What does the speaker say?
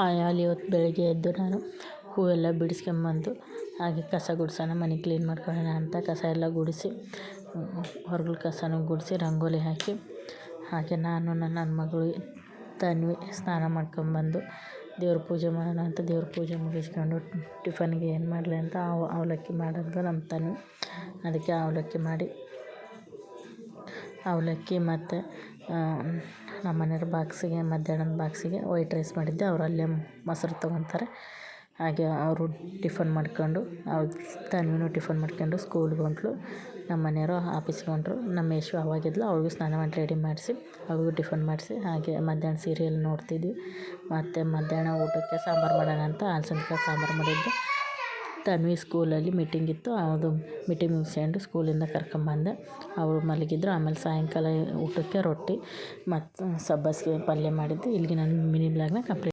ಅಲ್ಲಿ ಇವತ್ತು ಬೆಳಗ್ಗೆ ಎದ್ದು ನಾನು ಹೂವೆಲ್ಲ ಬಿಡಿಸ್ಕೊಂಬಂದು ಹಾಗೆ ಕಸ ಗುಡಿಸೋಣ, ಮನೆ ಕ್ಲೀನ್ ಮಾಡ್ಕೊಳ್ಳೋಣ ಅಂತ ಕಸ ಎಲ್ಲ ಗುಡಿಸಿ ಹೊರಗಲ ಕಸನೂ ಗುಡಿಸಿ ರಂಗೋಲಿ ಹಾಕಿ, ಹಾಗೆ ನಾನು ನನ್ನ ಮಗಳು ತನ್ವಿ ಸ್ನಾನ ಮಾಡ್ಕೊಂಬಂದು ದೇವ್ರ ಪೂಜೆ ಮಾಡೋಣ ಅಂತ ದೇವ್ರ ಪೂಜೆ ಮುಗಿಸ್ಕೊಂಡು ಟಿಫನ್ಗೆ ಏನು ಮಾಡಲಿ ಅಂತ ಅವಲಕ್ಕಿ ಮಾಡೋದು ನಮ್ಮ ತನ್ವಿ. ಅದಕ್ಕೆ ಅವಲಕ್ಕಿ ಮತ್ತು ನಮ್ಮ ಮನೆಯವ್ರ ಬಾಕ್ಸಿಗೆ ಮಧ್ಯಾಹ್ನದ ಬಾಕ್ಸಿಗೆ ವೈಟ್ ರೈಸ್ ಮಾಡಿದ್ದೆ. ಅವ್ರು ಅಲ್ಲೇ ಮೊಸರು ತೊಗೊತಾರೆ. ಹಾಗೆ ಅವರು ಟಿಫನ್ ಮಾಡ್ಕೊಂಡು ತನ್ವಿನೂ ಟಿಫನ್ ಮಾಡ್ಕೊಂಡು ಸ್ಕೂಲ್ಗೆ ಹೊಂಟ್ಳು. ನಮ್ಮ ಮನೆಯವರು ಆಫೀಸ್ಗೆ ಹೊಂಟ್ರು. ನಮ್ಮ ಯಶು ಅವಾಗಿದ್ಲು, ಅವ್ಳಿಗೂ ಸ್ನಾನ ಮಾಡಿ ರೆಡಿ ಮಾಡಿಸಿ ಅವ್ಳಿಗೂ ಟಿಫನ್ ಮಾಡಿಸಿ ಹಾಗೆ ಮಧ್ಯಾಹ್ನ ಸೀರಿಯಲ್ ನೋಡ್ತಿದ್ವಿ. ಮತ್ತು ಮಧ್ಯಾಹ್ನ ಊಟಕ್ಕೆ ಸಾಂಬಾರು ಮಾಡೋಣ ಅಂತ ಅಲಸಂದೆ ಸಾಂಬಾರು ಮಾಡಿದ್ದೆ. ತನ್ವಿ ಸ್ಕೂಲಲ್ಲಿ ಮೀಟಿಂಗ್ ಇತ್ತು, ಅದು ಮೀಟಿಂಗ್ ಮುಗಿಸ್ಕೊಂಡು ಸ್ಕೂಲಿಂದ ಕರ್ಕೊಂಬಂದೆ. ಅವರು ಮಲಗಿದ್ರು. ಆಮೇಲೆ ಸಾಯಂಕಾಲ ಊಟಕ್ಕೆ ರೊಟ್ಟಿ ಮತ್ತು ಸಬ್ಬಸಿಗೆ ಪಲ್ಯ ಮಾಡಿದ್ದೆ. ಇಲ್ಲಿಗೆ ನಾನು ಮಿನಿ ಬ್ಲಾಗ್ನ ಕಂಪ್ಲೀಟ್